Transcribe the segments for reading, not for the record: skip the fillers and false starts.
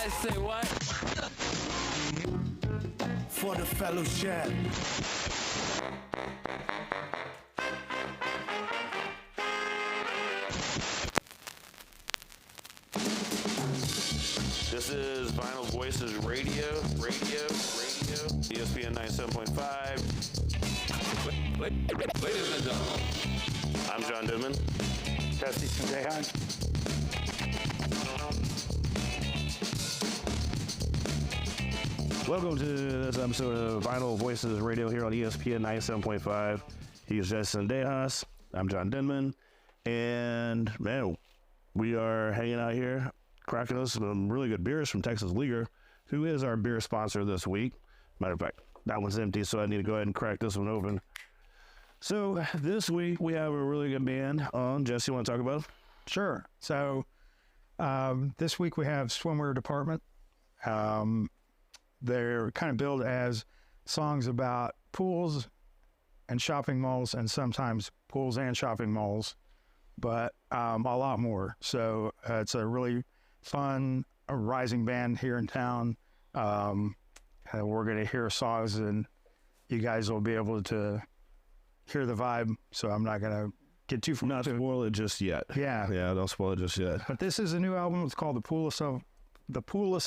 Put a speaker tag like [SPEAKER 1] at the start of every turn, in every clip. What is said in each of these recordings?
[SPEAKER 1] I say what?
[SPEAKER 2] For the fellowship.
[SPEAKER 3] This is Vinyl Voices Radio, ESPN 97.5.
[SPEAKER 1] Ladies and gentlemen.
[SPEAKER 3] I'm John Denman.
[SPEAKER 4] Tessie from Dehan.
[SPEAKER 5] Welcome to this episode of Vinyl Voices Radio here on ESPN 97.5. He's Justin Dejas. I'm John Denman. And, man, we are hanging out here, cracking us some really good beers from Texas Leaguer, who is our beer sponsor this week. Matter of fact, that one's empty, so I need to go ahead and crack this one open. So, this week we have a really good band on. Jesse, you want to talk about it?
[SPEAKER 4] Sure. So, this week we have Swimwear Department. They're kind of billed as songs about pools and shopping malls, and sometimes pools and shopping malls, but a lot more. So it's a really fun, rising band here in town. We're going to hear songs, and you guys will be able to hear the vibe. So I'm not going to get too far.
[SPEAKER 5] Not spoil it just yet.
[SPEAKER 4] Yeah,
[SPEAKER 5] don't spoil it just yet.
[SPEAKER 4] but this is a new album. It's called The Poolest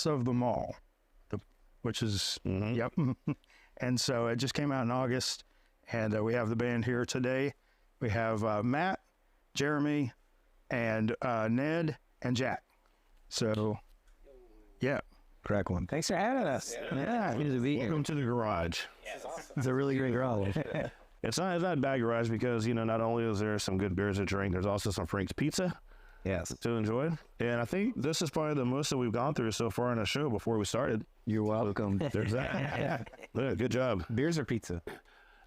[SPEAKER 4] of Them All. Which is, yep. And so it just came out in August, and we have the band here today. We have Matt, Jeremy, and Ned, and Jack. So, yeah.
[SPEAKER 6] Crack one. Thanks for having us. Yeah, good to be here.
[SPEAKER 5] Welcome to the garage.
[SPEAKER 6] It's a really great garage.
[SPEAKER 5] It's not a bad garage because, not only is there some good beers to drink, there's also some Frank's Pizza
[SPEAKER 6] Yes.
[SPEAKER 5] to enjoy. And I think this is probably the most that we've gone through so far in the show before we started.
[SPEAKER 6] You're welcome.
[SPEAKER 5] There's that. Yeah, good job.
[SPEAKER 6] Beers or pizza?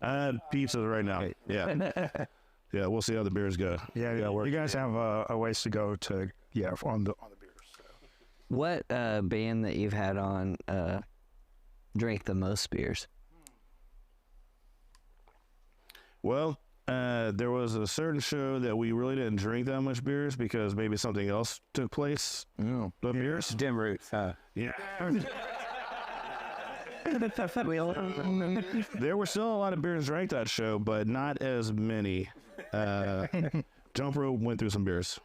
[SPEAKER 5] Pizzas right now. Yeah. Yeah, we'll see how the beers go.
[SPEAKER 4] Yeah, you guys have a ways to go to, on the beers. So.
[SPEAKER 6] What band that you've had on drank the most beers?
[SPEAKER 5] Well, there was a certain show that we really didn't drink that much beers because maybe something else took place.
[SPEAKER 6] Oh.
[SPEAKER 5] The beers?
[SPEAKER 6] Dim Roots, huh?
[SPEAKER 5] Yeah. There were still a lot of beers drank that show, but not as many. Jump Rope went through some beers.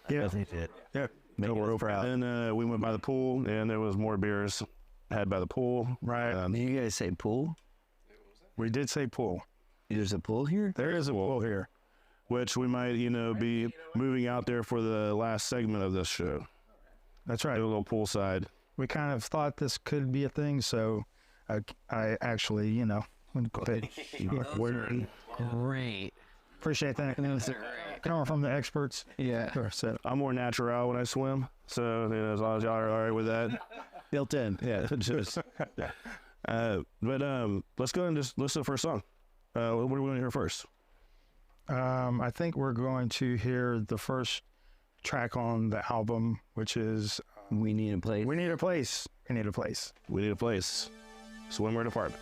[SPEAKER 4] Yeah,
[SPEAKER 6] they did.
[SPEAKER 4] yeah.
[SPEAKER 5] Jump Rope. And we went by the pool, and there was more beers had by the pool.
[SPEAKER 4] Right.
[SPEAKER 6] Did you guys say pool?
[SPEAKER 4] We did say pool.
[SPEAKER 6] There's a pool here?
[SPEAKER 4] There is a pool here.
[SPEAKER 5] Which we might, be moving out there for the last segment of this show.
[SPEAKER 4] That's right.
[SPEAKER 5] A little poolside.
[SPEAKER 4] We kind of thought this could be a thing, so I actually, went go ahead.
[SPEAKER 6] Great.
[SPEAKER 4] Appreciate that. Coming from the experts.
[SPEAKER 6] Yeah.
[SPEAKER 4] Sure, so.
[SPEAKER 5] I'm more natural when I swim, so as long as y'all are all right with that.
[SPEAKER 6] Built in.
[SPEAKER 5] Yeah, just. But let's go and just listen to the first song. What are we going to hear first?
[SPEAKER 4] I think we're going to hear the first track on the album, which is
[SPEAKER 6] We Need a Place.
[SPEAKER 4] We Need a Place. We Need a Place.
[SPEAKER 5] We Need a Place. Swimwear Department.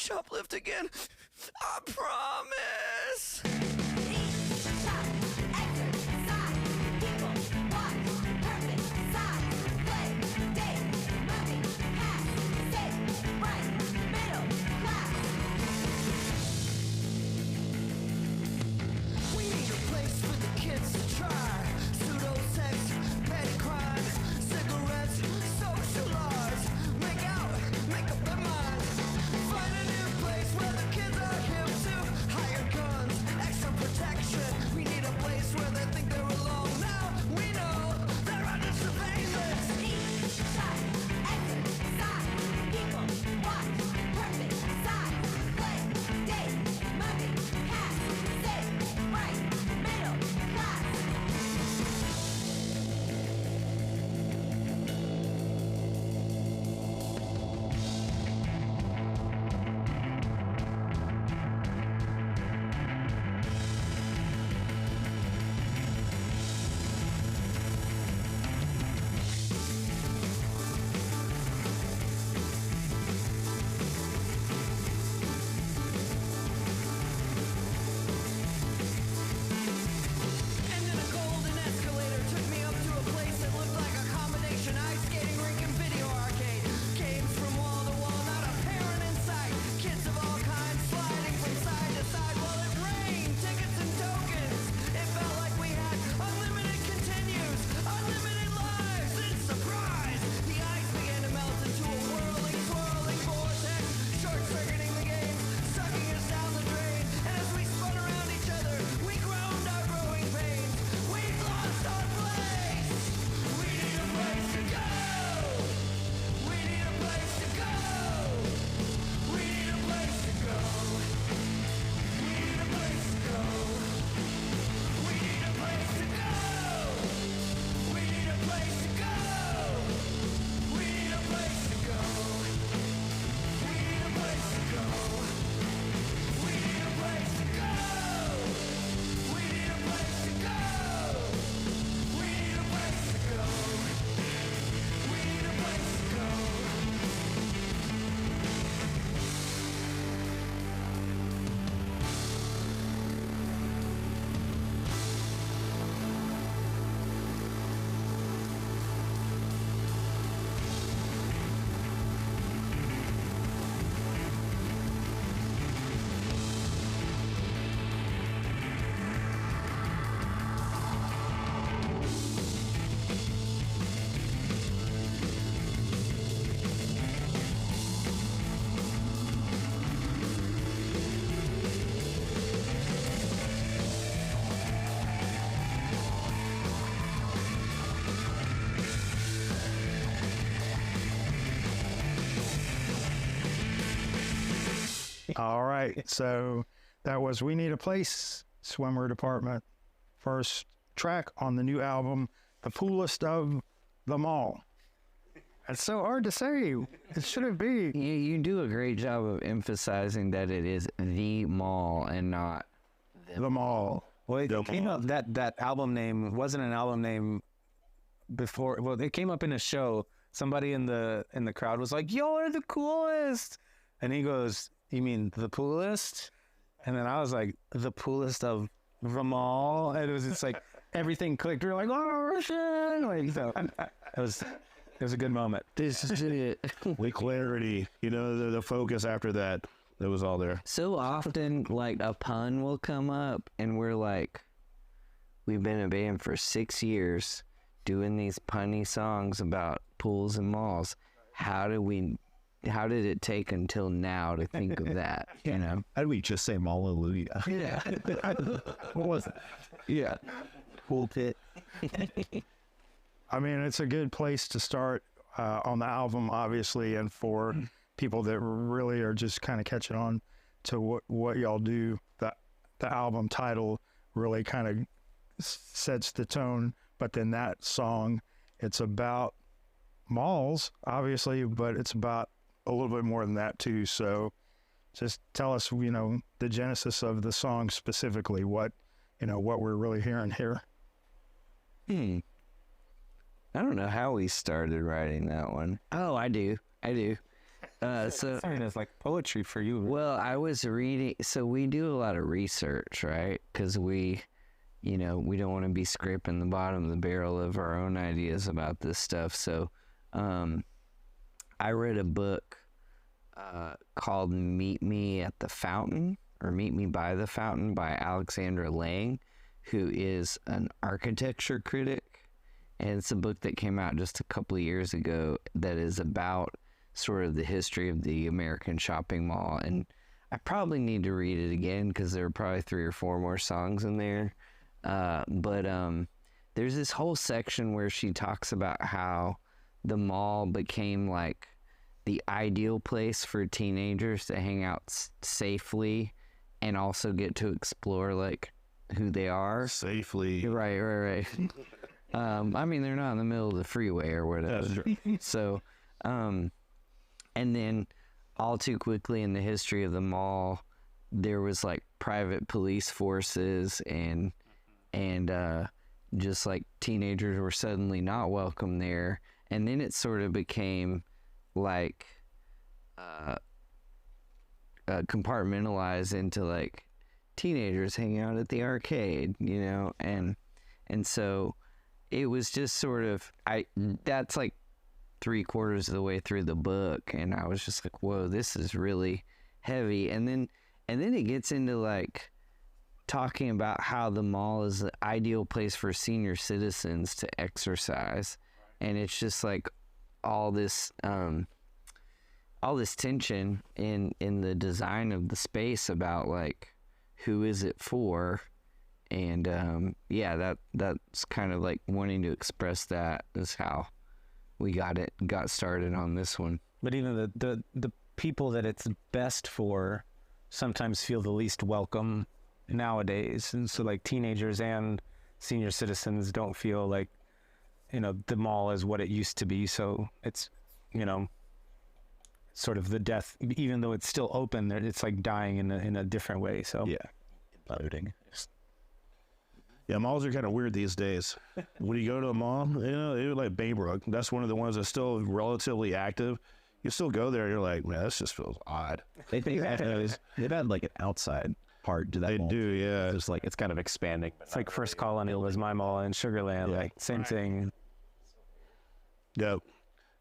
[SPEAKER 6] shoplift again. I promise.
[SPEAKER 2] We need a place for the kids to try. Pseudo-sex, petty crimes, cigarettes, socialize. Make out, make up their minds. Find a new place where the kids are hip to. Higher guns, extra protection. We need a place where they think they're alone. Now we know they're under surveillance. Eat, shot, exercise. People watch, perfect size. Play, date, movie, cast, safe, right, middle class. And then a golden escalator took me up to a place that looked like a combination ice skating rink and video arcade. Games from wall to wall, not a parent in sight. Kids of all kinds sliding from side to side while it rained. Tickets and tokens. It felt like we had unlimited continues, unlimited lives. And surprise! The ice began to melt into a whirling, swirling vortex, short-circuiting the game, sucking us down the drain. And as we spun around each other, we groaned our growing pains. We've lost our place. We need a place to go. We need a place to go. We need a place to go. We need a place to go. We need a place to go. We need a place to go. We need a place to go. We need a place to go. We need a place to go. We need a place to go. We need a place to go. We need a place to go.
[SPEAKER 4] All right. So that was We Need a Place, Swimwear Department. First track on the new album, The Coolest of Them All. It's so hard to say. It shouldn't be.
[SPEAKER 6] You do a great job of emphasizing that it is the mall and not
[SPEAKER 4] Them All.
[SPEAKER 1] Well, it came up that album name wasn't an album name before. Well, it came up in a show. Somebody in the crowd was like, "You're the coolest," and he goes, "You mean the poolest?" And then I was like, "The poolest of them all," and it was just like everything clicked. We were like, "Oh shit!" Like so, it was a good moment.
[SPEAKER 6] This is it.
[SPEAKER 5] With clarity, you know, the focus after that, it was all there.
[SPEAKER 6] So often, like, a pun will come up, and we're like, we've been a band for 6 years doing these punny songs about pools and malls. How did it take until now to think of that, you know?
[SPEAKER 7] How do we just say Hallelujah?
[SPEAKER 6] Yeah.
[SPEAKER 7] What was it?
[SPEAKER 6] Yeah.
[SPEAKER 7] Pool pit.
[SPEAKER 4] I mean, it's a good place to start on the album, obviously, and for people that really are just kind of catching on to what y'all do. The album title really kind of sets the tone, but then that song, it's about malls, obviously, but it's about a little bit more than that too. So just tell us, you know, the genesis of the song specifically, what we're really hearing here.
[SPEAKER 6] I don't know how we started writing that one. Oh, I do. So
[SPEAKER 1] It's like poetry for you.
[SPEAKER 6] well, I was reading. So we do a lot of research, right? Because we don't want to be scraping the bottom of the barrel of our own ideas about this stuff. So, I read a book called "Meet Me at the Fountain" or "Meet Me by the Fountain" by Alexandra Lang, who is an architecture critic. And it's a book that came out just a couple of years ago that is about sort of the history of the American shopping mall. And I probably need to read it again because there are probably 3 or 4 more songs in there. But there's this whole section where she talks about how the mall became like the ideal place for teenagers to hang out safely and also get to explore like who they are.
[SPEAKER 5] Safely.
[SPEAKER 6] Right. I mean, they're not in the middle of the freeway or whatever.
[SPEAKER 5] That's true.
[SPEAKER 6] So, and then all too quickly in the history of the mall, there was like private police forces and just like teenagers were suddenly not welcome there. And then it sort of became like compartmentalized into like teenagers hanging out at the arcade, and so it was just sort of that's like 3/4 of the way through the book, and I was just like, whoa, this is really heavy. And then it gets into like talking about how the mall is the ideal place for senior citizens to exercise, and it's just like all this tension in the design of the space about like who is it for. And that's kind of like wanting to express that is how we got started on this one.
[SPEAKER 1] But even the people that it's best for sometimes feel the least welcome nowadays. And so like teenagers and senior citizens don't feel like, the mall is what it used to be. So it's, sort of the death, even though it's still open, it's like dying in a different way. So
[SPEAKER 7] Yeah. Imploding.
[SPEAKER 5] Yeah, malls are kind of weird these days. When you go to a mall, like Baybrook, that's one of the ones that's still relatively active. You still go there, you're like, man, this just feels odd.
[SPEAKER 7] They've had like an outside part to that.
[SPEAKER 5] They
[SPEAKER 7] mall.
[SPEAKER 5] do, yeah.
[SPEAKER 7] It's like it's kind of expanding.
[SPEAKER 1] it's like First Colony was my mall in Sugarland, like same thing.
[SPEAKER 5] Yep.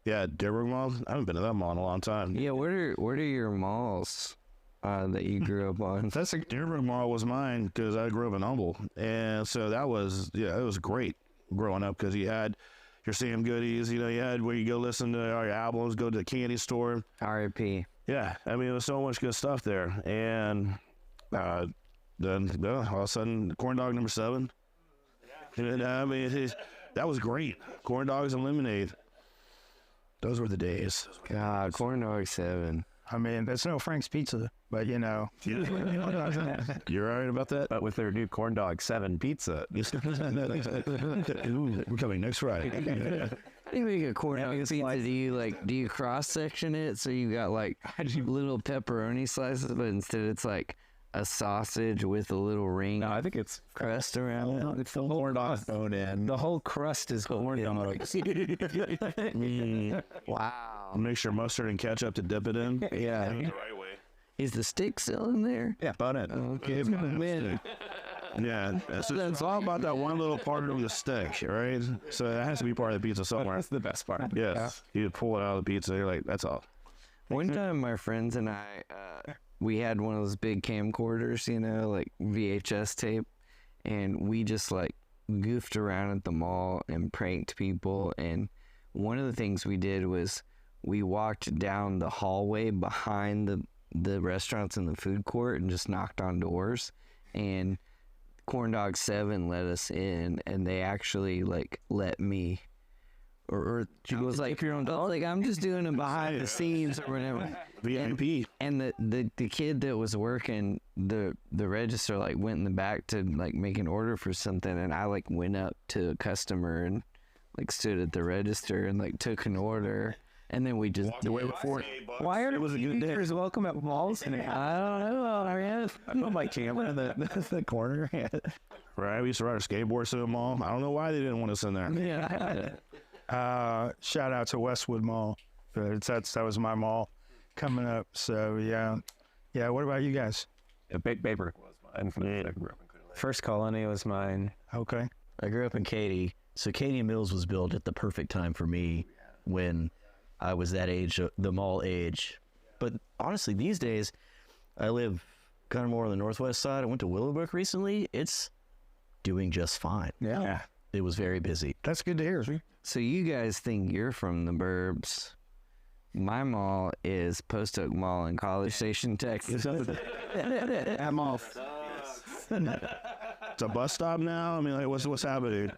[SPEAKER 5] Yeah, Dearborn Mall. I haven't been to that mall in a long time.
[SPEAKER 6] Yeah, what are your malls that you grew up on?
[SPEAKER 5] That's like Dearborn Mall was mine because I grew up in Humble, and so that was it was great growing up because you had your Sam Goodies, you had where you go listen to all your albums, go to the candy store.
[SPEAKER 6] R.I.P.
[SPEAKER 5] Yeah, I mean, there's so much good stuff there, and then all of a sudden, Corn Dog number 7. And, I mean, that was great. Corn dogs and lemonade. Those were the days.
[SPEAKER 6] God, Corn Dog 7.
[SPEAKER 4] I mean, it's no Frank's Pizza, but
[SPEAKER 5] You're right about that?
[SPEAKER 7] But with their new corn dog 7 pizza,
[SPEAKER 5] We're coming next Friday.
[SPEAKER 6] How do you make a corn dog pizza? Do you cross section it so you got like little pepperoni slices, but instead it's like a sausage with a little ring
[SPEAKER 1] No, I think it's
[SPEAKER 6] crust around it?
[SPEAKER 1] it's the whole
[SPEAKER 7] corn dog bone in.
[SPEAKER 1] The whole crust is corn dogs.
[SPEAKER 6] Wow.
[SPEAKER 5] Mix your mustard and ketchup to dip it in.
[SPEAKER 6] Yeah.
[SPEAKER 5] The right way.
[SPEAKER 6] Is the stick still in there?
[SPEAKER 7] Yeah, bone in.
[SPEAKER 6] Okay, man.
[SPEAKER 5] Yeah, it's all about that one little part of the stick, right? So it has to be part of the pizza somewhere.
[SPEAKER 1] That's the best part.
[SPEAKER 5] Yes, you pull it out of the pizza. You're like, that's all.
[SPEAKER 6] One time, my friends and I, we had one of those big camcorders, like VHS tape, and we just like goofed around at the mall and pranked people. And one of the things we did was we walked down the hallway behind the restaurants in the food court and just knocked on doors. And Corn Dog 7 let us in, and they actually like let me. Or she was like, I'm just doing it behind the scenes or whatever.
[SPEAKER 5] VIP.
[SPEAKER 6] And the kid that was working the register like went in the back to like make an order for something, and I like went up to a customer and like stood at the register and like took an order, and then we just
[SPEAKER 1] Why are teenagers welcome at malls? And
[SPEAKER 6] I don't know.
[SPEAKER 7] I put my camera in the corner.
[SPEAKER 5] Right, we used to ride our skateboards to the mall. I don't know why they didn't want us in there.
[SPEAKER 6] Yeah.
[SPEAKER 4] shout out to Westwood Mall. That was my mall. coming up. So yeah. What about you guys?
[SPEAKER 7] Big Paper was mine. I grew up in Clear Lake.
[SPEAKER 1] First Colony was mine.
[SPEAKER 4] Okay.
[SPEAKER 7] I grew up in Katy. So Katy Mills was built at the perfect time for me when I was that age, the mall age. But honestly, these days, I live kind of more on the northwest side. I went to Willowbrook recently. It's doing just fine.
[SPEAKER 4] Yeah.
[SPEAKER 7] It was very busy.
[SPEAKER 4] That's good to hear.
[SPEAKER 6] So you guys think you're from the burbs. My mall is Post Oak Mall in College Station, Texas.
[SPEAKER 1] I'm off.
[SPEAKER 5] It's a bus stop now. I mean, like, what's happening?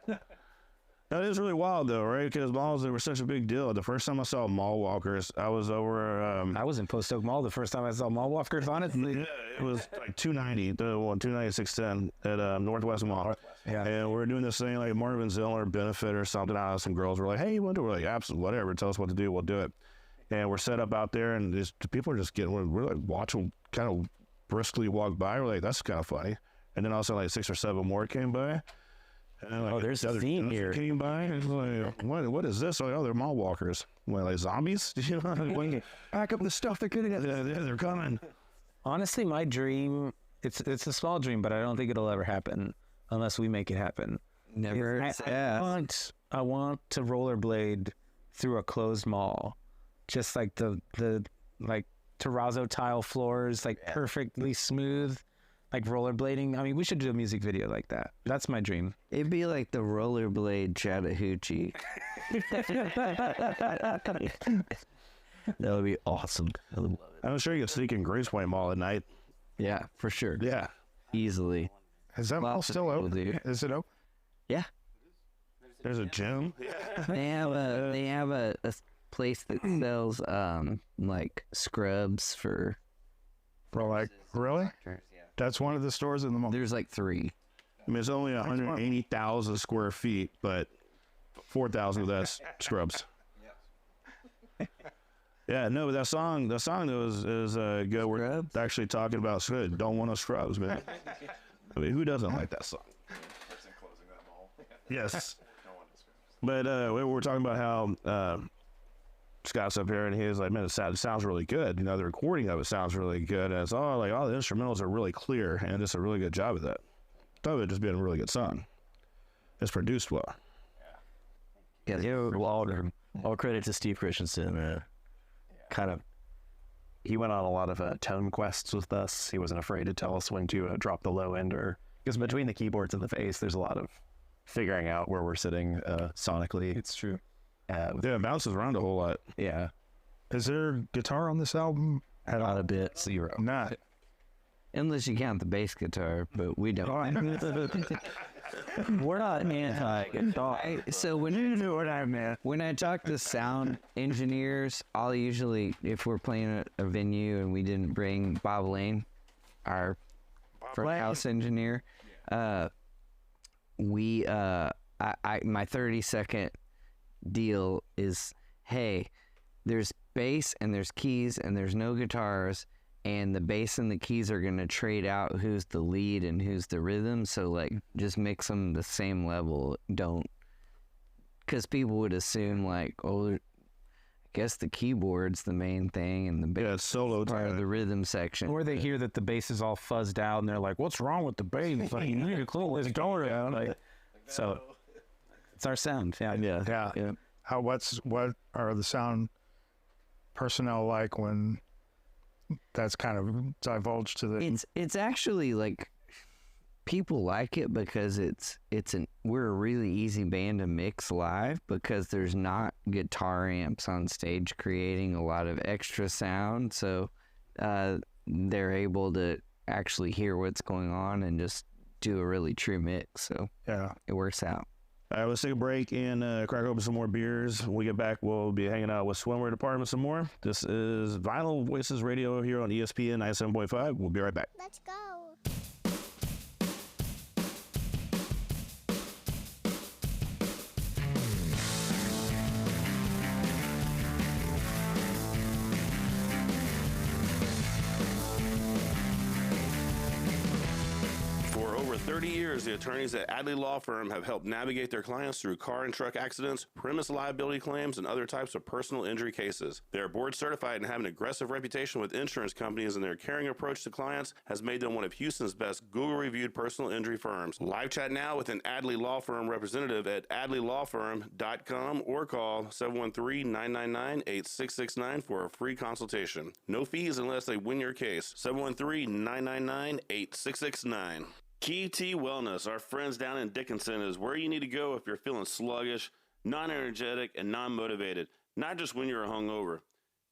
[SPEAKER 5] That is really wild, though, right? Because malls, they were such a big deal. The first time I saw mall walkers, I was over.
[SPEAKER 1] I was in Post Oak Mall the first time I saw mall walkers, honestly.
[SPEAKER 5] Yeah, it was like 290, the one 29610 at Northwest Mall.
[SPEAKER 1] Yeah.
[SPEAKER 5] And we were doing this thing like Marvin Ziller benefit or something. I some girls were like, "Hey, you want to?" We're like, "Absolutely, whatever. Tell us what to do. We'll do it." And we're set up out there, and people are just getting. We're like watching, kind of briskly walk by. We're like, "That's kind of funny." And then also like 6 or 7 more came by. And like,
[SPEAKER 7] there's a theme here.
[SPEAKER 5] Came by and like, what is this? Like, oh, they're mall walkers. What, like zombies? You know,
[SPEAKER 1] Back up the stuff they're getting at.
[SPEAKER 5] they're coming.
[SPEAKER 1] Honestly, my dream, it's a small dream, but I don't think it'll ever happen unless we make it happen.
[SPEAKER 6] Never.
[SPEAKER 1] I want to rollerblade through a closed mall. Just like the like terrazzo tile floors, like perfectly smooth, like rollerblading. I mean, we should do a music video like that. That's my dream.
[SPEAKER 6] It'd be like the rollerblade Chattahoochee.
[SPEAKER 7] That would be awesome. I would love it.
[SPEAKER 5] I'm sure you can sneak in Grace Point Mall at night.
[SPEAKER 6] Yeah, for sure.
[SPEAKER 5] Yeah.
[SPEAKER 6] Easily.
[SPEAKER 4] Is that mall
[SPEAKER 6] Lots of
[SPEAKER 4] still
[SPEAKER 6] people
[SPEAKER 4] open?
[SPEAKER 6] do.
[SPEAKER 4] Is it open?
[SPEAKER 6] Yeah.
[SPEAKER 5] There's a gym.
[SPEAKER 6] They have a place that sells like scrubs for
[SPEAKER 4] For like, really? That's one of the stores in the mall.
[SPEAKER 6] there's like 3.
[SPEAKER 5] I mean, it's only 180,000 square feet, but 4,000 of that's scrubs. Yeah, no, but that song is good. We're
[SPEAKER 6] Scrubs?
[SPEAKER 5] actually talking about scrubs. Don't want no scrubs, man. I mean, who doesn't like that song? Yes. But we were talking about how Scott's up here, and he was like, "Man, it sounds really good. You know, the recording of it sounds really good. And it's all the instrumentals are really clear, and it's a really good job of that. Thought it just being a really good song. It's produced well.
[SPEAKER 6] Yeah,
[SPEAKER 7] All credit to Steve Christensen.
[SPEAKER 8] He went on a lot of tone quests with us. He wasn't afraid to tell us when to drop the low end, or because between the keyboards and the bass, there's a lot of figuring out where we're sitting sonically.
[SPEAKER 1] It's true.
[SPEAKER 5] Yeah, it bounces around a whole lot.
[SPEAKER 8] Yeah,
[SPEAKER 4] Is there guitar on this album?
[SPEAKER 7] Not a bit.
[SPEAKER 8] 0.
[SPEAKER 4] Not.
[SPEAKER 6] unless you count the bass guitar, but we don't.
[SPEAKER 7] We're not anti-guitar.
[SPEAKER 6] So when I talk to sound engineers, I'll usually, if we're playing at a venue and we didn't bring Bob Lane, our front house engineer, my 30-second deal is, hey, there's bass and there's keys and there's no guitars, and the bass and the keys are going to trade out who's the lead and who's the rhythm. So, like, just mix them the same level. Don't, because people would assume, like, oh, I guess the keyboard's the main thing and the bass
[SPEAKER 5] It's solo
[SPEAKER 6] is part of
[SPEAKER 5] time.
[SPEAKER 6] the rhythm section.
[SPEAKER 1] Or they hear that the bass is all fuzzed out, and they're like, "What's wrong with the bass? Like, you need to close this door down." Like, so it's our sound. Yeah.
[SPEAKER 4] Yeah. What are the sound personnel like when that's kind of divulged to the?
[SPEAKER 6] It's actually like people like it because we're a really easy band to mix live because there's not guitar amps on stage creating a lot of extra sound, so they're able to actually hear what's going on and just do a really true mix. So
[SPEAKER 4] Yeah.
[SPEAKER 6] it works out.
[SPEAKER 5] All right, let's take a break and crack open some more beers. When we get back, we'll be hanging out with Swimwear Department some more. This is Vinyl Voices Radio here on ESPN 97.5. We'll be right back.
[SPEAKER 9] Let's go.
[SPEAKER 3] For over 30 years, the attorneys at Adley Law Firm have helped navigate their clients through car and truck accidents, premise liability claims, and other types of personal injury cases. They are board certified and have an aggressive reputation with insurance companies, and their caring approach to clients has made them one of Houston's best Google-reviewed personal injury firms. Live chat now with an Adley Law Firm representative at adleylawfirm.com or call 713-999-8669 for a free consultation. No fees unless they win your case. 713-999-8669. Key T Wellness, our friends down in Dickinson, is where you need to go if you're feeling sluggish, non-energetic, and non-motivated, not just when you're hungover.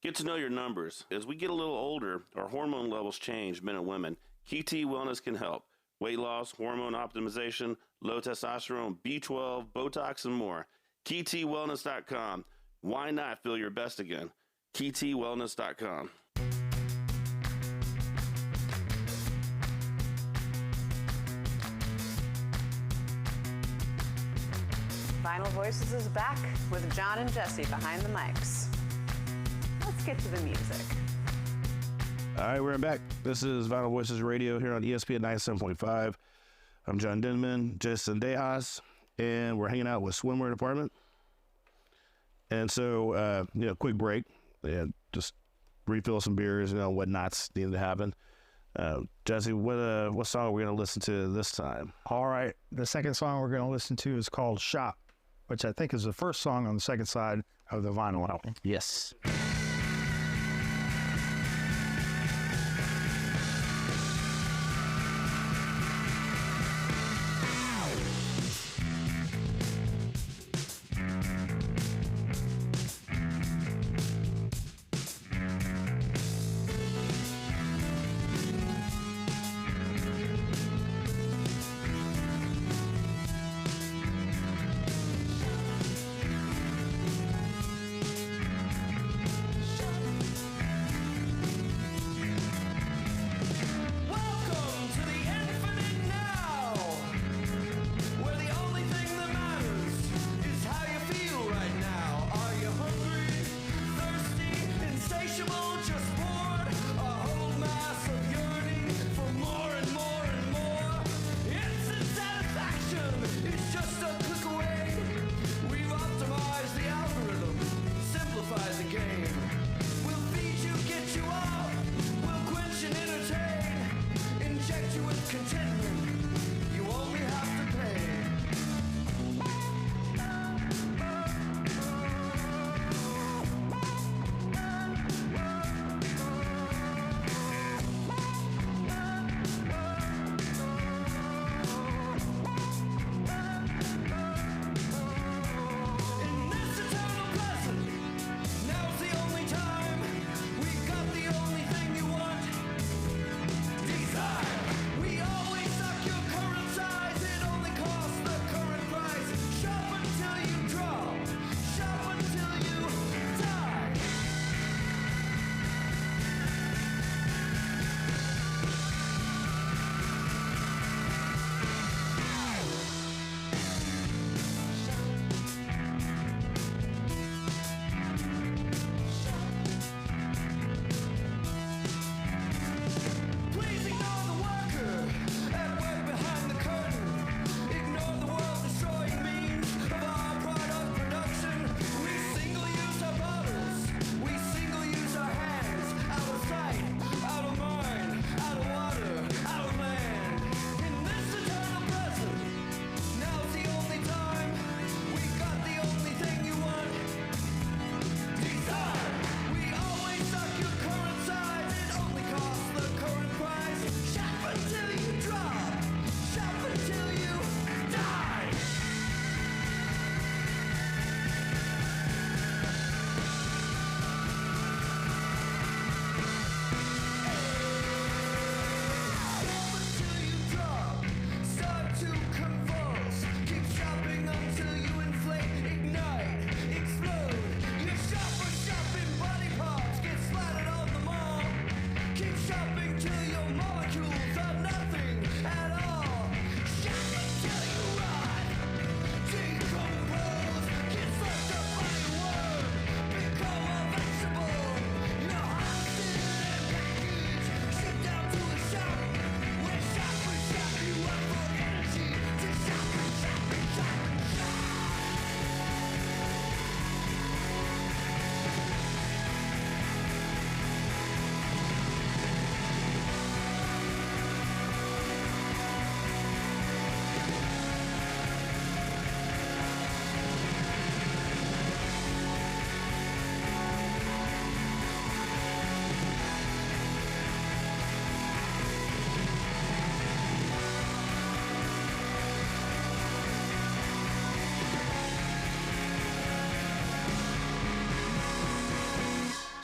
[SPEAKER 3] Get to know your numbers. As we get a little older, our hormone levels change, men and women. Key T Wellness can help. Weight loss, hormone optimization, low testosterone, B12, Botox, and more. KeyTWellness.com. Why not feel your best again? KeyTWellness.com.
[SPEAKER 9] Vinyl Voices is back with John and Jesse behind the mics. Let's get to the music.
[SPEAKER 5] All right, we're back. This is Vinyl Voices Radio here on ESPN 97.5. I'm John Denman, Jason Dejas, and we're hanging out with Swimwear Department. And so, quick break and just refill some beers, whatnots needed to happen. Jesse, what song are we going to listen to this time?
[SPEAKER 4] All right. The second song we're going to listen to is called Shop, which I think is the first song on the second side of the vinyl album.
[SPEAKER 7] Yes.
[SPEAKER 2] Welcome to the infinite now, where the only thing that matters is how you feel right now. Are you hungry, thirsty, insatiable, just bored? A whole mass of yearning for more and more and more. Instant satisfaction is just a click away. We've optimized the algorithm, simplified the game. We'll feed you, get you up, we'll quench and entertain, inject you with contentment. You only have to pay. In this eternal present, now's the only time. We've got the only thing you want. Desire. We always suck your current size. It only costs the current price. Shop until you drop. Shop until you die. Please ignore the worker at work behind the curtain. Ignore the world-destroying means of our product production. We single-use our bottles. We single-use our hands. Out of sight, out of mind, out of water, out of land. In this eternal present, now's the only time. We got the only thing you want. Desire. We always suck your current size. It only costs the current price. Shop until you drop. Shop until you die. Shop until you drop. Start to convulse. Keep shopping until you inflate, ignite, explode. You shop for shopping body parts. Get splattered on the mall. Keep shopping till your molecules are nothing at all. Shop until you rot. Decompose. Get sucked up by your word. Become a vegetable. You're harvested and packaged. Shipped down to a shop. Where shop you up for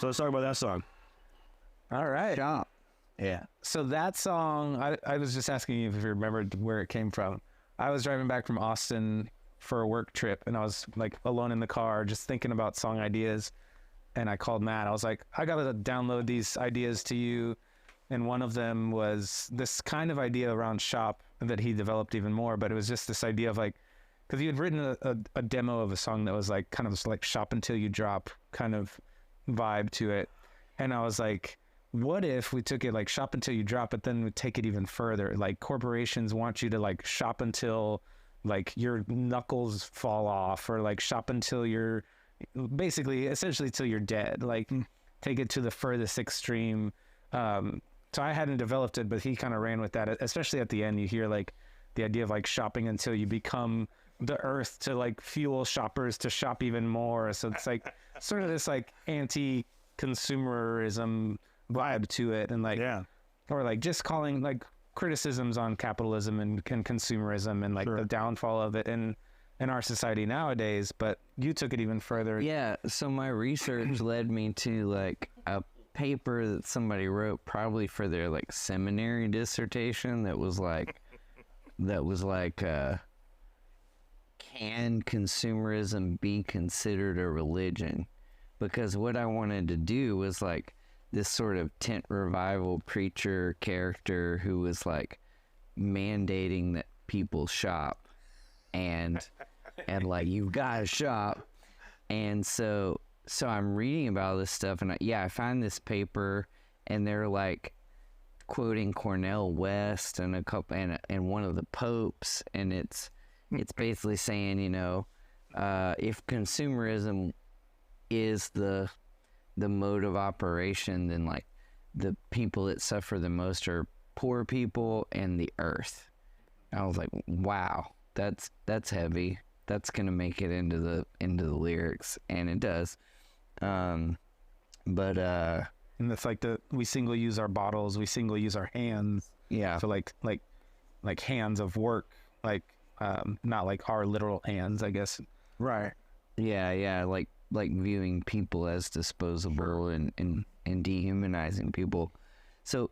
[SPEAKER 5] So let's talk about that song.
[SPEAKER 1] All right.
[SPEAKER 6] Shop.
[SPEAKER 7] Yeah.
[SPEAKER 1] So that song, I was just asking you if you remembered where it came from. I was driving back from Austin for a work trip, and I was like alone in the car, just thinking about song ideas. And I called Matt. I was like, I gotta download these ideas to you. And one of them was this kind of idea around shop that he developed even more. But it was just this idea of like, because he had written a demo of a song that was like kind of like shop until you drop kind of vibe to it. And I was like, what if we took it like shop until you drop, but then we take it even further? Like corporations want you to like shop until like your knuckles fall off, or like shop until you're basically essentially till you're dead. Like take it to the furthest extreme. So I hadn't developed it, but he kind of ran with that, especially at the end. You hear like the idea of like shopping until you become the earth to like fuel shoppers to shop even more. So it's like sort of this like anti-consumerism vibe to it, and like or like just calling like criticisms on capitalism and consumerism and like the downfall of it in our society nowadays. But you took it even further.
[SPEAKER 6] Yeah, so my research led me to like a paper that somebody wrote probably for their like seminary dissertation that was like can consumerism be considered a religion? Because what I wanted to do was like this sort of tent revival preacher character who was like mandating that people shop and like you've got to shop. And so I'm reading about this stuff, and I find this paper, and they're like quoting Cornel West and a couple and one of the popes, and it's basically saying, you know, if consumerism is the mode of operation, then like the people that suffer the most are poor people and the earth. I was like, wow, that's heavy. That's gonna make it into the lyrics, and it does. And
[SPEAKER 1] it's like we single use our bottles, we single use our hands.
[SPEAKER 6] Yeah.
[SPEAKER 1] So like hands of work, like not like our literal hands, I guess.
[SPEAKER 4] Right.
[SPEAKER 6] Yeah, like viewing people as disposable and dehumanizing people. So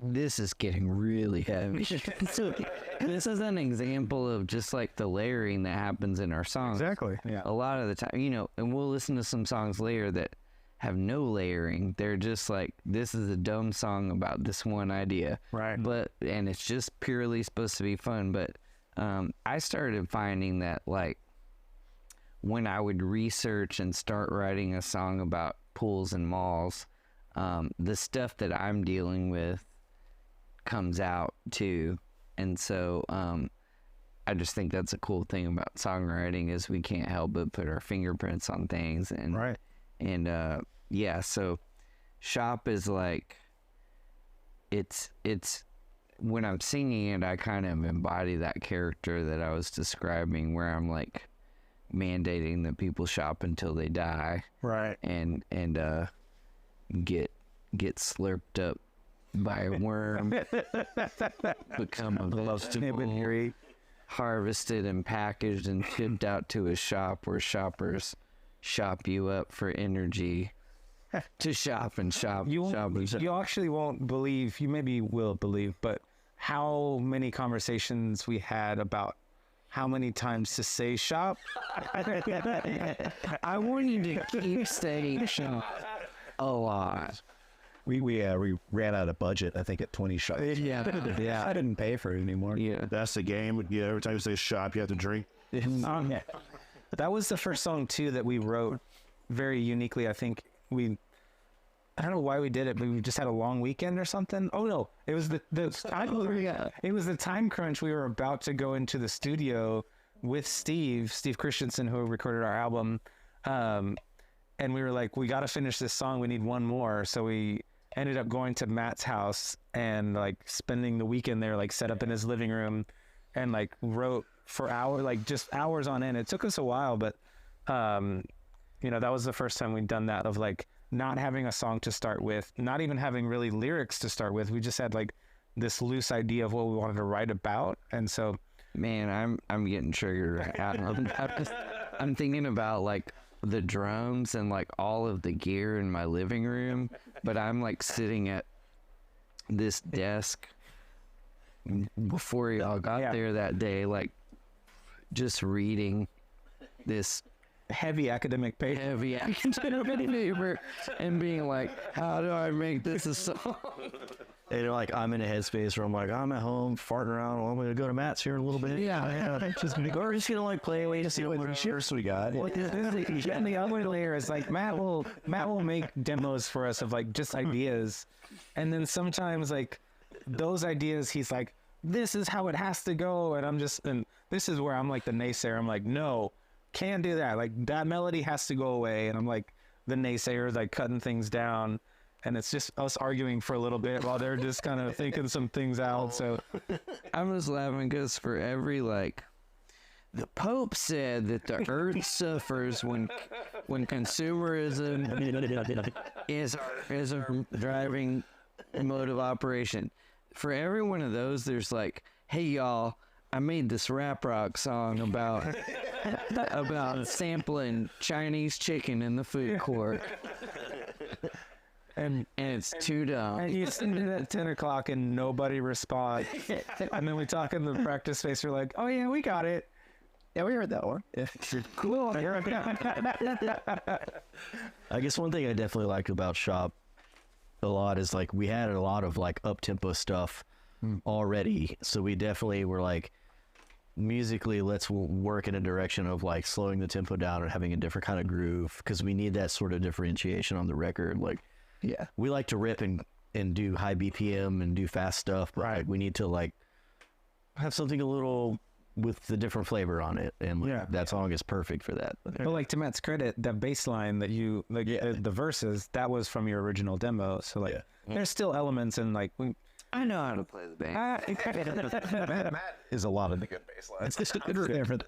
[SPEAKER 6] this is getting really heavy. So this is an example of just like the layering that happens in our songs.
[SPEAKER 4] Exactly.
[SPEAKER 1] Yeah.
[SPEAKER 6] A lot of the time, you know, and we'll listen to some songs later that have no layering. They're just like, this is a dumb song about this one idea.
[SPEAKER 4] Right.
[SPEAKER 6] And it's just purely supposed to be fun. But I started finding that like when I would research and start writing a song about pools and malls, the stuff that I'm dealing with comes out too. And so I just think that's a cool thing about songwriting is we can't help but put our fingerprints on things. And
[SPEAKER 4] Right.
[SPEAKER 6] And so shop is like it's when I'm singing it, I kind of embody that character that I was describing, where I'm like mandating that people shop until they die.
[SPEAKER 4] Right.
[SPEAKER 6] And get slurped up by a worm, become a vegetable, harvested and packaged and shipped out to a shop where shoppers shop you up for energy to shop and shop.
[SPEAKER 1] You
[SPEAKER 6] shop.
[SPEAKER 1] actually won't believe, you maybe will believe, but how many conversations we had about how many times to say shop.
[SPEAKER 6] I want you to keep saying shop a lot.
[SPEAKER 7] We ran out of budget, I think, at 20 shops.
[SPEAKER 6] Yeah.
[SPEAKER 7] I didn't pay for it anymore.
[SPEAKER 6] Yeah.
[SPEAKER 5] That's the game. Yeah, every time you say shop, you have to drink.
[SPEAKER 1] That was the first song too that we wrote very uniquely. I think I don't know why we did it, but we just had a long weekend or something. Oh no, it was the time. It was the time crunch. We were about to go into the studio with Steve Christensen, who recorded our album, and we were like, we got to finish this song. We need one more. So we ended up going to Matt's house and like spending the weekend there, like set up in his living room, and like wrote for hours, like just hours on end. It took us a while, but that was the first time we'd done that, of like not having a song to start with, not even having really lyrics to start with. We just had like this loose idea of what we wanted to write about. And so,
[SPEAKER 6] man, I'm getting triggered right now. I'm thinking about like the drums and like all of the gear in my living room, but I'm like sitting at this desk before y'all got there that day, like just reading this
[SPEAKER 1] heavy academic
[SPEAKER 6] paper and being like, how do I make this a song?
[SPEAKER 7] And like I'm in a headspace where I'm like, I'm at home farting around. Well, I'm gonna go to Matt's here in a little bit. We're just gonna like play away to see what shirts we got.
[SPEAKER 1] And the other layer is like Matt will make demos for us of like just ideas, and then sometimes like those ideas he's like, this is how it has to go, and this is where I'm like the naysayer. I'm like, no, can't do that. Like that melody has to go away, and I'm like the naysayer, like cutting things down. And it's just us arguing for a little bit while they're just kind of thinking some things out. So
[SPEAKER 6] I'm just laughing because for every like, the Pope said that the earth suffers when consumerism is our driving mode of operation. For every one of those, there's like, hey y'all, I made this rap rock song about sampling Chinese chicken in the food court. And it's too dumb.
[SPEAKER 1] And you send it at 10 o'clock and nobody responds. And then we talk in the practice space. We're like, oh yeah, we got it. Yeah, we heard that one. Yeah. Cool.
[SPEAKER 7] I guess one thing I definitely liked about Shop a lot is like we had a lot of like up-tempo stuff already. So we definitely were like, musically, let's work in a direction of like slowing the tempo down and having a different kind of groove, because we need that sort of differentiation on the record. Like, yeah, we like to rip and do high BPM and do fast stuff, but like, we need to like have something a little with the different flavor on it, and like, that song is perfect for that.
[SPEAKER 1] But like, to Matt's credit, that bass line that you like, the verses, that was from your original demo. So like, there's still elements and like
[SPEAKER 6] I know how to play the bass.
[SPEAKER 8] Matt is a lot of the good bass lines. It's different.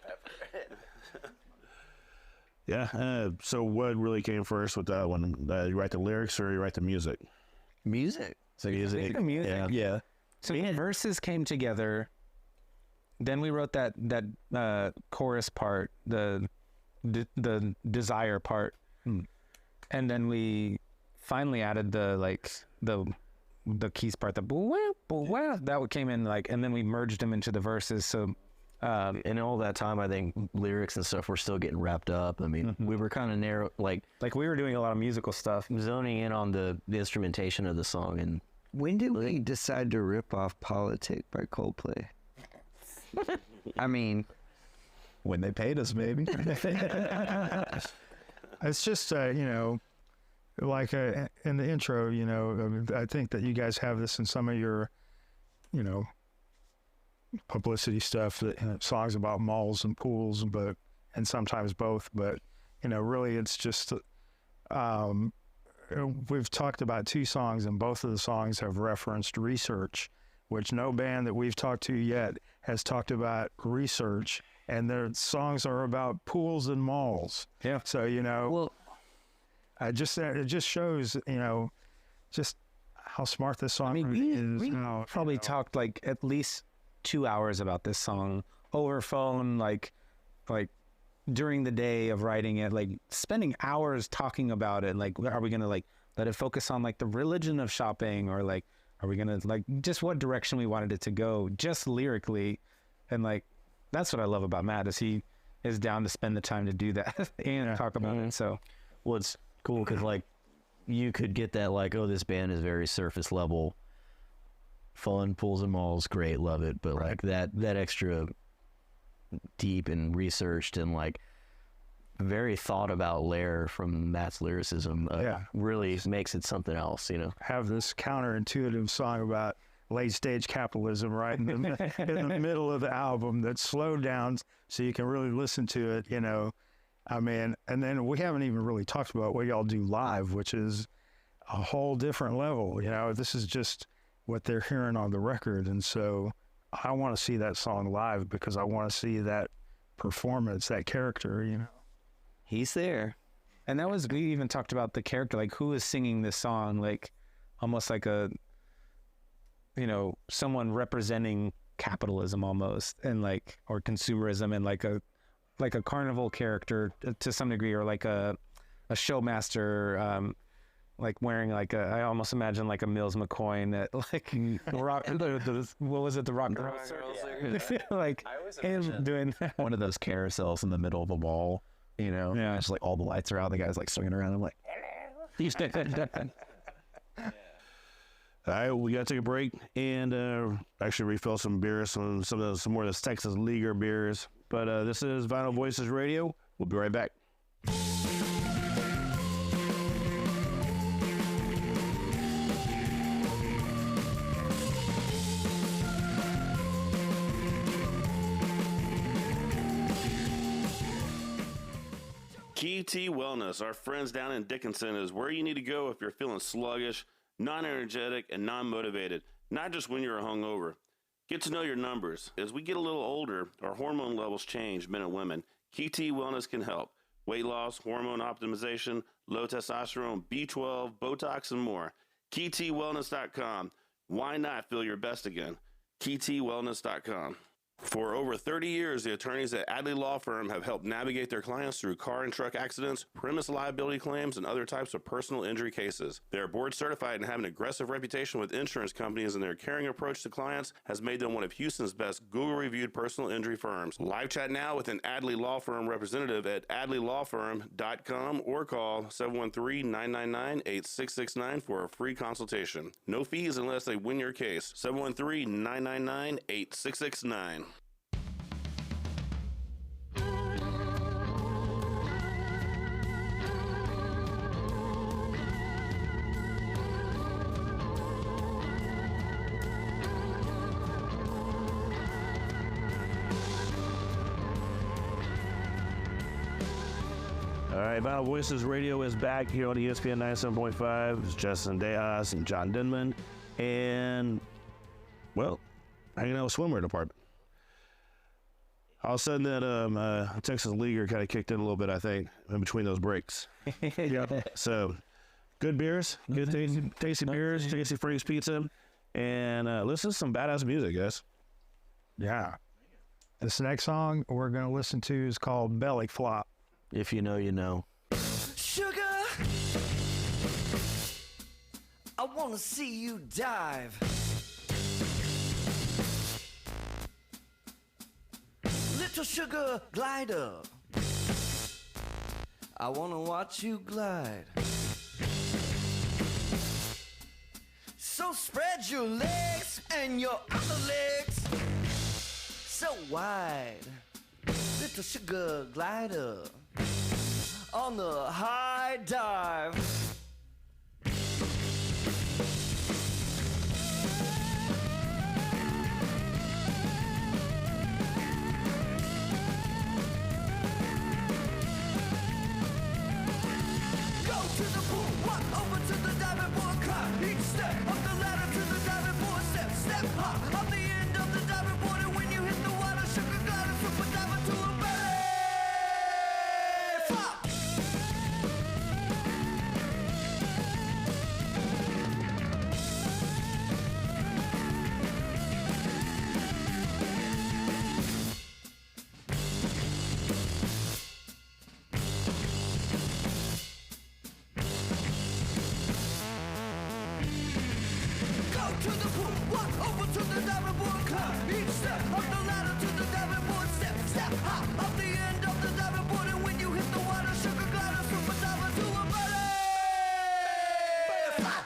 [SPEAKER 5] Yeah. So what really came first with that one? You write the lyrics or you write the music?
[SPEAKER 6] Music.
[SPEAKER 5] So music.
[SPEAKER 1] The music.
[SPEAKER 5] Yeah.
[SPEAKER 1] So the verses came together. Then we wrote that chorus part, the desire part, and then we finally added the keys part, that came in like, and then we merged them into the verses. So
[SPEAKER 7] and all that time, I think lyrics and stuff were still getting wrapped up. I mean, we were kind of narrow, like
[SPEAKER 1] we were doing a lot of musical stuff,
[SPEAKER 7] zoning in on the instrumentation of the song. And
[SPEAKER 6] when did we decide to rip off Politic by Coldplay? I mean,
[SPEAKER 8] when they paid us, maybe.
[SPEAKER 4] It's just, like in the intro, I think that you guys have this in some of your, publicity stuff, that songs about malls and pools, and sometimes both. But, really it's just, we've talked about two songs, and both of the songs have referenced research, which no band that we've talked to yet has talked about research, and their songs are about pools and malls.
[SPEAKER 1] Yeah.
[SPEAKER 4] So, it just shows, just how smart this song is.
[SPEAKER 1] We probably talked like at least 2 hours about this song over phone, like during the day of writing it, like spending hours talking about it. Like, are we going to like let it focus on like the religion of shopping, or like, are we going to like just what direction we wanted it to go just lyrically? And like, that's what I love about Matt, is he is down to spend the time to do that and talk about it. So,
[SPEAKER 7] well, it's cool because like you could get that like, oh, this band is very surface level, fun, pools and malls, great, love it, but like that extra deep and researched and like very thought about layer from Matt's lyricism really makes it something else.
[SPEAKER 4] Have this counterintuitive song about late stage capitalism right in the middle of the album that's slowed down so you can really listen to it. I mean, and then we haven't even really talked about what y'all do live, which is a whole different level. This is just what they're hearing on the record. And so I want to see that song live because I want to see that performance, that character,
[SPEAKER 6] He's there.
[SPEAKER 1] And that was, we even talked about the character, like who is singing this song, like almost like a, someone representing capitalism almost, and like, or consumerism, and like like a carnival character to some degree, or like a showmaster, like wearing like I almost imagine like a Mills McCoy at like what was it, the rock and roll circus? Like him doing that.
[SPEAKER 8] One of those carousels in the middle of the mall, you know?
[SPEAKER 1] Yeah.
[SPEAKER 8] It's like all the lights are out. The guy's like swinging around. I'm like,
[SPEAKER 5] All right, we got to take a break and actually refill some beers, some more of this Texas Leaguer beers. But this is Vinyl Voices Radio. We'll be right back. KT Wellness, our friends down in Dickinson, is where you need to go if you're feeling sluggish, non-energetic, and non-motivated, not just when you're hungover. Get to know your numbers. As we get a little older, our hormone levels change, men and women. KT Wellness can help. Weight loss, hormone optimization, low testosterone, B12, Botox, and more. KTWellness.com. Why not feel your best again? KTWellness.com. For over 30 years, the attorneys at Adley Law Firm have helped navigate their clients through car and truck accidents, premise liability claims, and other types of personal injury cases. They are board certified and have an aggressive reputation with insurance companies, and their caring approach to clients has made them one of Houston's best Google-reviewed personal injury firms. Live chat now with an Adley Law Firm representative at adleylawfirm.com or call 713-999-8669 for a free consultation. No fees unless they win your case. 713-999-8669. All right, Vinyl Voices Radio is back here on ESPN 97.5. It's Justin Dejas and John Denman. And, well, hanging out with Swimwear Department. All of a sudden, that Texas Leaguer kind of kicked in a little bit, I think, in between those breaks.
[SPEAKER 1] Yeah.
[SPEAKER 5] So, good beers, good tasty beers, tasty Frank's Pizza, and listen to some badass music, guys.
[SPEAKER 4] Yeah. This next song we're going to listen to is called Belly Flop.
[SPEAKER 7] If you know, you know.
[SPEAKER 2] Sugar, I wanna see you dive. Little sugar glider, I wanna watch you glide. So spread your legs and your other legs so wide. Little sugar glider on the high dive. Go to the pool, walk over to the diving board, climb each step up the ladder to the diving board, step hop up the end of the diving board, and when you hit the water, sugar glider from a diver to a belly flop. Go to the pool, walk over to the diving board, climb each step up the ladder to the diving board, step hop up the end of the diving board, and when you hit the water, sugar glider from a diver to a belly flop.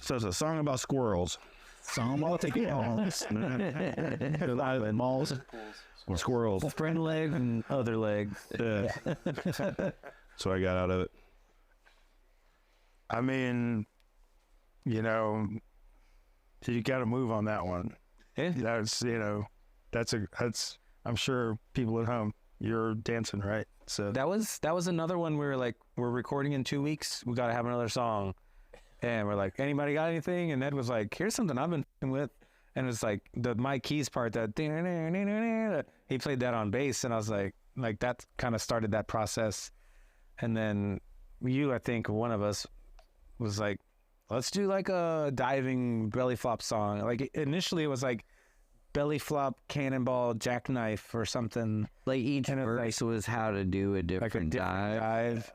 [SPEAKER 5] So it's a song about squirrels.
[SPEAKER 7] Some I'll take it malls. Malls. Squirrels.
[SPEAKER 1] Friend leg and other leg.
[SPEAKER 5] Yeah. So I got out of it.
[SPEAKER 4] I mean, you know, you got to move on that one.
[SPEAKER 1] Yeah.
[SPEAKER 4] That's I'm sure people at home, you're dancing, right? So
[SPEAKER 1] That was another one we were like, we're recording in 2 weeks. We got to have another song. And we're like, anybody got anything? And Ed was like, here's something I've been f***ing with. And it's like the Mike Keys part that he played that on bass. And I was like that kind of started that process. And then I think one of us was like, let's do like a diving belly flop song. Like initially it was like belly flop, cannonball, jackknife or something.
[SPEAKER 6] Like each
[SPEAKER 1] And it was
[SPEAKER 6] verse was how to do a
[SPEAKER 1] Like a
[SPEAKER 6] different
[SPEAKER 1] different dive.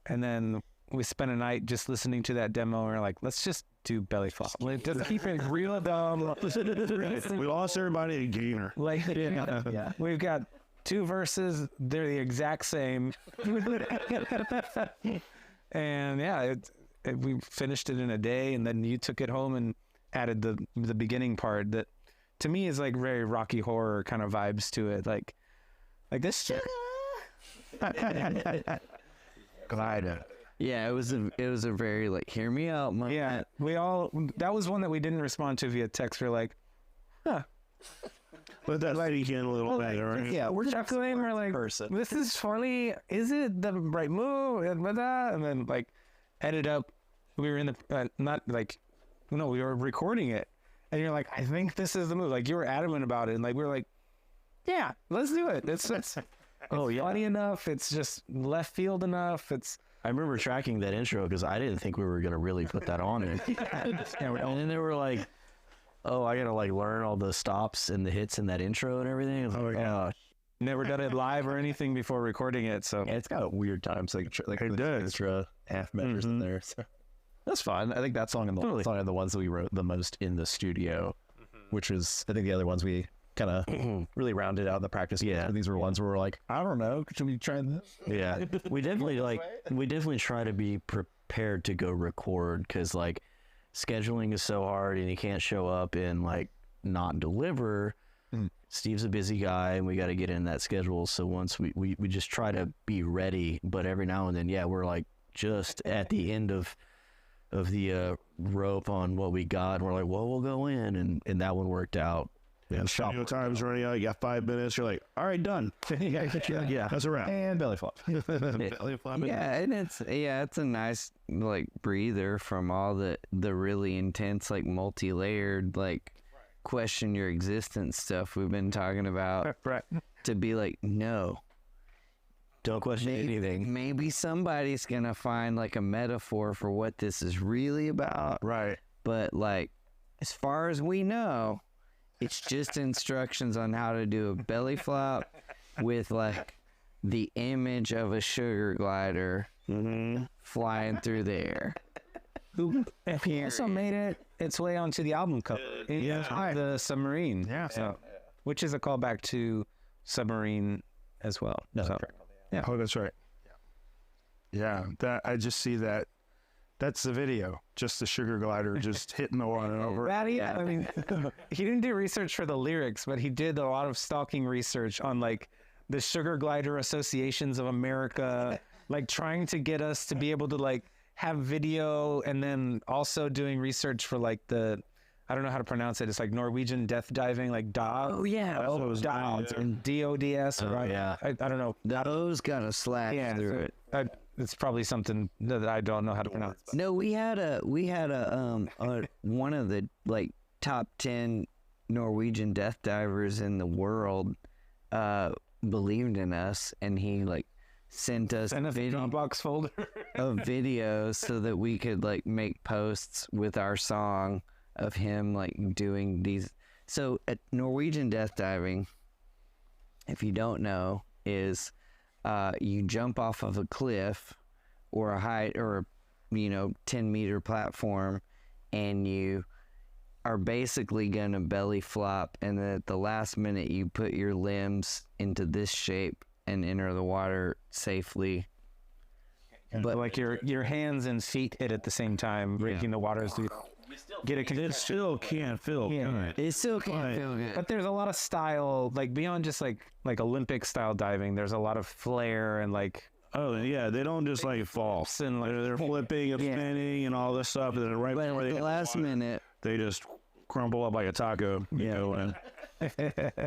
[SPEAKER 1] And then we spent a night just listening to that demo and we're like, let's just do belly flop. Like, just keep it real dumb.
[SPEAKER 5] We lost everybody a gainer.
[SPEAKER 1] Like, yeah. We've got 2 verses. They're the exact same. And yeah, we finished it in a day, and then you took it home and added the beginning part that to me is like very Rocky Horror kind of vibes to it. Like this.
[SPEAKER 4] glider.
[SPEAKER 6] Yeah, it was a very like hear me out moment.
[SPEAKER 1] Yeah, that was one that we didn't respond to via text. We're like, huh.
[SPEAKER 5] Let that sink in a little bit, right?
[SPEAKER 1] Yeah, we're chuckling. We're like, this is funny. Is it the right move? And then like, ended up, we were in the we were recording it, and you're like, I think this is the move. Like you were adamant about it, and like we were like, yeah, let's do it. It's funny enough. It's just left field enough.
[SPEAKER 7] I remember tracking that intro because I didn't think we were going to really put that on it. And then they were like, oh, I got to like learn all the stops and the hits in that intro and everything. I was like, oh,
[SPEAKER 1] Never done it live or anything before recording it, so
[SPEAKER 8] Yeah, it's got weird times, like
[SPEAKER 5] It does.
[SPEAKER 8] extra half measures in there. So. That's fine. I think that song and the song are the ones that we wrote the most in the studio, which was I think the other ones we kind of really rounded out in the practice.
[SPEAKER 7] Yeah.
[SPEAKER 8] These were ones where we're like, I don't know, should we try this?
[SPEAKER 7] yeah. We definitely try to be prepared to go record because like scheduling is so hard and you can't show up and like not deliver. Steve's a busy guy and we got to get in that schedule. So once we just try to be ready, but every now and then, yeah, we're like just at the end of the rope on what we got. And we're like, well, we'll go in. And that one worked out.
[SPEAKER 5] And studio time's running out. You got 5 minutes. You're like, all right, done.
[SPEAKER 7] Yeah.
[SPEAKER 5] That's a wrap.
[SPEAKER 8] And belly flop.
[SPEAKER 5] Belly flop.
[SPEAKER 6] Yeah, and it's a nice like breather from all the really intense like multi-layered like question your existence stuff we've been talking about.
[SPEAKER 1] right.
[SPEAKER 6] To be like, no,
[SPEAKER 7] Don't question anything.
[SPEAKER 6] maybe somebody's gonna find like a metaphor for what this is really about.
[SPEAKER 5] Right.
[SPEAKER 6] But like, as far as we know, it's just instructions on how to do a belly flop with like the image of a sugar glider flying through the air.
[SPEAKER 1] Who also made its way onto the album cover. The Submarine.
[SPEAKER 4] Yeah.
[SPEAKER 1] So, which is a callback to Submarine as well.
[SPEAKER 8] No,
[SPEAKER 1] So,
[SPEAKER 4] Yeah. Oh, that's right. Yeah. That I just see that. That's the video. Just the sugar glider just hitting the water over.
[SPEAKER 1] Ratty, I mean, he didn't do research for the lyrics, but he did a lot of stalking research on like the sugar glider associations of America, like trying to get us to be able to like have video, and then also doing research for like I don't know how to pronounce it. It's like Norwegian death diving, like DOD.
[SPEAKER 6] Oh yeah,
[SPEAKER 1] DODS and DODS, right?
[SPEAKER 7] yeah.
[SPEAKER 1] I don't know.
[SPEAKER 6] those got a slash through it.
[SPEAKER 1] It's probably something that I don't know how to pronounce.
[SPEAKER 6] No, we had a one of the like top 10 Norwegian death divers in the world believed in us, and he like sent us
[SPEAKER 1] And a Dropbox folder.
[SPEAKER 6] of videos so that we could like make posts with our song of him like doing these. So at Norwegian death diving, if you don't know, is you jump off of a cliff or a height or 10-meter platform, and you are basically gonna belly flop, and then at the last minute you put your limbs into this shape and enter the water safely.
[SPEAKER 1] But like your hands and feet hit at the same time, breaking the waters through. get it.
[SPEAKER 5] It still can't feel good.
[SPEAKER 6] It still can't feel good.
[SPEAKER 1] But there's a lot of style, like beyond just like Olympic style diving. There's a lot of flair and like
[SPEAKER 5] Oh yeah, they don't just like fall.
[SPEAKER 1] and like
[SPEAKER 5] They're flipping and spinning and all this stuff, and then right
[SPEAKER 6] But
[SPEAKER 5] before
[SPEAKER 6] at
[SPEAKER 5] they
[SPEAKER 6] the
[SPEAKER 5] hit
[SPEAKER 6] last minute,
[SPEAKER 5] they just crumble up like a taco. You know, and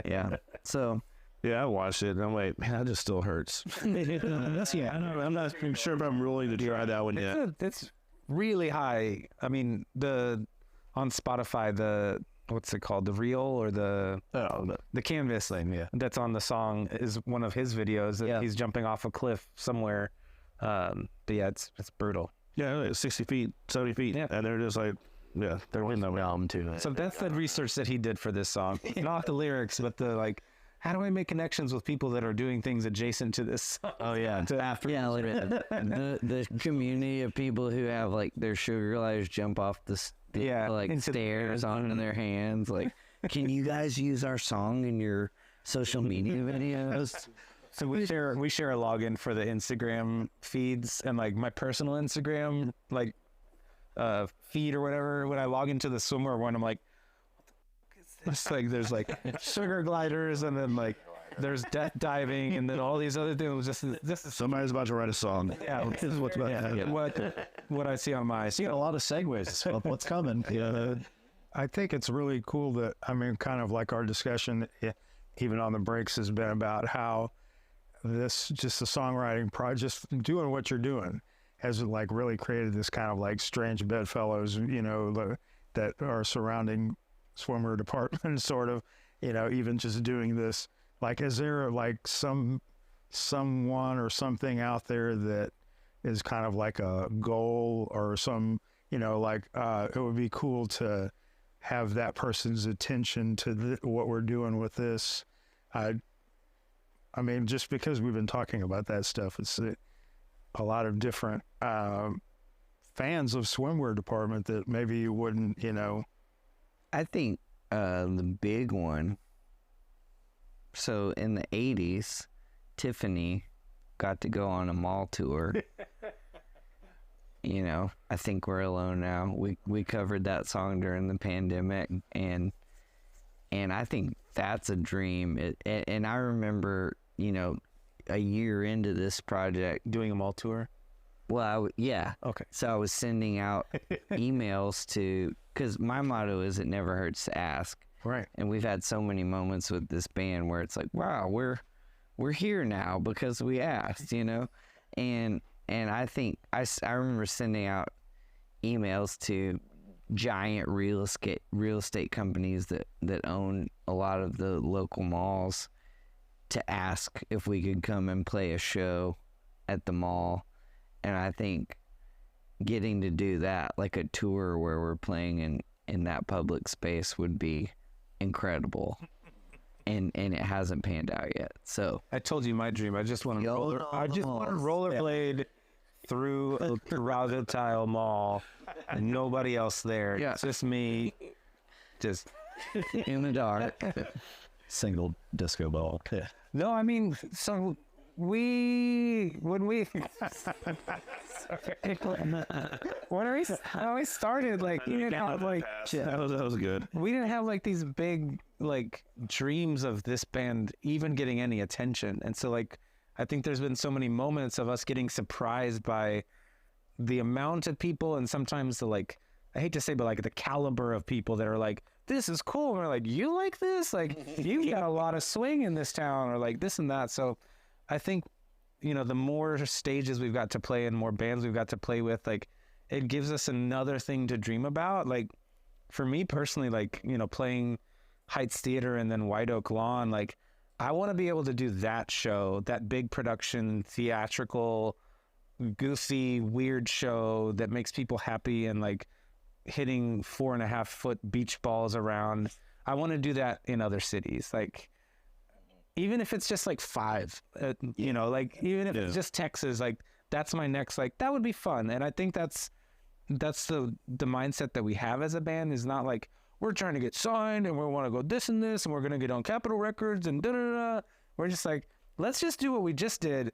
[SPEAKER 6] yeah. So
[SPEAKER 5] yeah, I watched it and I'm like, man, that just still hurts. I'm not sure if I'm willing to try that one yet.
[SPEAKER 1] it's really high. I mean, on Spotify, the what's it called, the reel or the canvas thing, that's on the song is one of his videos. That he's jumping off a cliff somewhere. But yeah, it's brutal.
[SPEAKER 5] Yeah, like 60 feet, 70 feet, and they're just like, yeah, they're in the realm to it.
[SPEAKER 1] So that's the research that he did for this song. Not the lyrics, but the like, how do I make connections with people that are doing things adjacent to this song?
[SPEAKER 5] Oh yeah,
[SPEAKER 1] To after.
[SPEAKER 6] yeah, like the community of people who have like their sugar gliders jump off like
[SPEAKER 1] into the
[SPEAKER 6] stairs onto their hands. Like, can you guys use our song in your social media videos?
[SPEAKER 1] So we share a login for the Instagram feeds, and like my personal Instagram like feed or whatever. When I log into the swimwear one, I'm like, it's like there's like sugar gliders, and then like there's death diving, and then all these other things. This is
[SPEAKER 5] somebody's about to write a song.
[SPEAKER 1] yeah, this is what's about to happen. What I see on my.
[SPEAKER 7] You got a lot of segues of what's coming.
[SPEAKER 5] Yeah,
[SPEAKER 4] I think it's really cool that, I mean, kind of like our discussion, even on the breaks, has been about how this, just the songwriting project, just doing what you're doing, has like really created this kind of like strange bedfellows, you know, that are surrounding Swimwear Department, sort of, you know, even just doing this. Like, is there like someone or something out there that is kind of like a goal or some, you know, like it would be cool to have that person's attention to what we're doing with this. I mean, just because we've been talking about that stuff, it's a lot of different fans of Swimwear Department that maybe you wouldn't, you know.
[SPEAKER 6] I think the big one. So in the 80s, Tiffany got to go on a mall tour. You know, I think we're alone now. We covered that song during the pandemic, and I think that's a dream. And I remember, you know, a year into this project,
[SPEAKER 1] Doing a mall tour.
[SPEAKER 6] well, yeah.
[SPEAKER 1] Okay.
[SPEAKER 6] So I was sending out emails to, because my motto is it never hurts to ask.
[SPEAKER 1] Right.
[SPEAKER 6] And we've had so many moments with this band where it's like, wow, we're here now because we asked, you know? And I think I remember sending out emails to giant real estate companies that own a lot of the local malls to ask if we could come and play a show at the mall. And I think getting to do that, like a tour where we're playing in that public space, would be incredible. And it hasn't panned out yet. So
[SPEAKER 1] I told you my dream. I just want to rollerblade through a Raga Tile Mall and nobody else there.
[SPEAKER 6] Yeah.
[SPEAKER 1] It's just me. Just
[SPEAKER 6] in the dark.
[SPEAKER 7] Single disco ball. Yeah.
[SPEAKER 1] no, I mean, so when we started, like, we didn't have like
[SPEAKER 5] that was good.
[SPEAKER 1] we didn't have like these big like dreams of this band even getting any attention. And so like I think there's been so many moments of us getting surprised by the amount of people, and sometimes the, like, I hate to say, but like the caliber of people that are like, this is cool. And we're like, you like this? Like, you've got a lot of swing in this town, or like this and that. So I think, you know, the more stages we've got to play and more bands we've got to play with, like, it gives us another thing to dream about. Like, for me personally, like, you know, playing Heights Theater and then White Oak Lawn, like, I want to be able to do that show, that big production, theatrical, goofy, weird show that makes people happy and like hitting 4.5 foot beach balls around. I want to do that in other cities. Like, even if it's just like 5, you know, like even if it's just Texas, like that's my next, like that would be fun. And I think that's the mindset that we have as a band, is not like we're trying to get signed and we want to go this and this and we're going to get on Capitol Records and da-da-da. We're just like, let's just do what we just did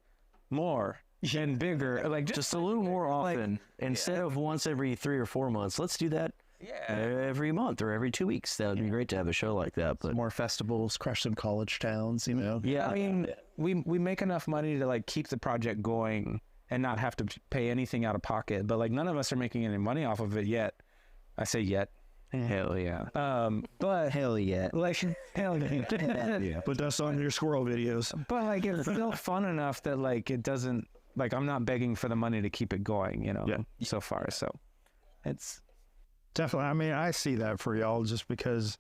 [SPEAKER 1] more and bigger. Like just
[SPEAKER 7] a little more often. Instead of once every 3 or 4 months, let's do that every month or every 2 weeks. That would be great to have a show like that. But
[SPEAKER 10] More festivals, crush some college towns, you know.
[SPEAKER 1] Yeah, I mean, we make enough money to like keep the project going and not have to pay anything out of pocket. But like none of us are making any money off of it yet. I say yet.
[SPEAKER 6] Hell yeah.
[SPEAKER 1] But
[SPEAKER 6] Hell yeah.
[SPEAKER 1] like hell yeah.
[SPEAKER 5] Yeah, put that on your squirrel videos.
[SPEAKER 1] But like it's still fun enough that like it doesn't like I'm not begging for the money to keep it going, you know.
[SPEAKER 5] Yeah.
[SPEAKER 1] So far, so it's
[SPEAKER 4] Definitely. I mean, I see that for y'all just because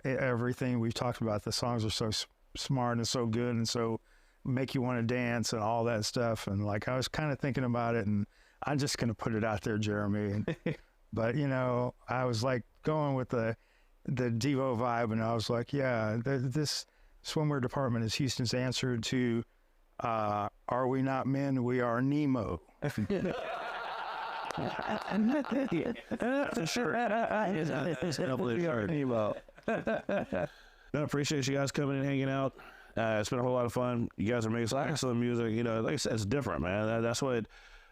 [SPEAKER 4] everything we've talked about, the songs are so smart and so good and so make you want to dance and all that stuff. And like, I was kind of thinking about it, and I'm just going to put it out there, Jeremy. And, but, you know, I was like going with the Devo vibe, and I was like, yeah, this Swimwear Department is Houston's answer to Are We Not Men? We Are Nemo.
[SPEAKER 5] Sure. No, appreciate you guys coming and hanging out. It's been a whole lot of fun. You guys are making some excellent music. You know, like I said, it's different, man. That's what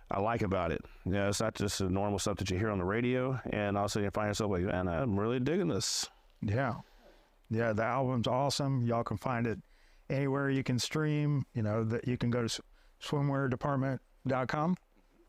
[SPEAKER 5] I like about it. You know, it's not just the normal stuff that you hear on the radio. And also you find yourself like, man, I'm really digging this.
[SPEAKER 4] Yeah. Yeah, the album's awesome. Y'all can find it anywhere you can stream. You know, that you can go to swimweardepartment.com.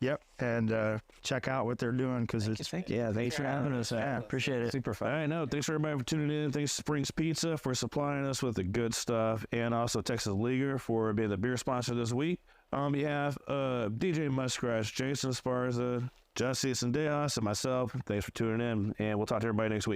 [SPEAKER 4] Yep. And check out what they're doing because it's.
[SPEAKER 1] yeah, thanks for having us.
[SPEAKER 4] Yeah,
[SPEAKER 1] Appreciate it. Super fun.
[SPEAKER 5] All right, no, thanks for everybody for tuning in. Thanks Springs Pizza for supplying us with the good stuff, and also Texas Leaguer for being the beer sponsor this week. On behalf of DJ Muskrat, Jason Esparza, Jesse Sendejas, and myself, thanks for tuning in, and we'll talk to everybody next week.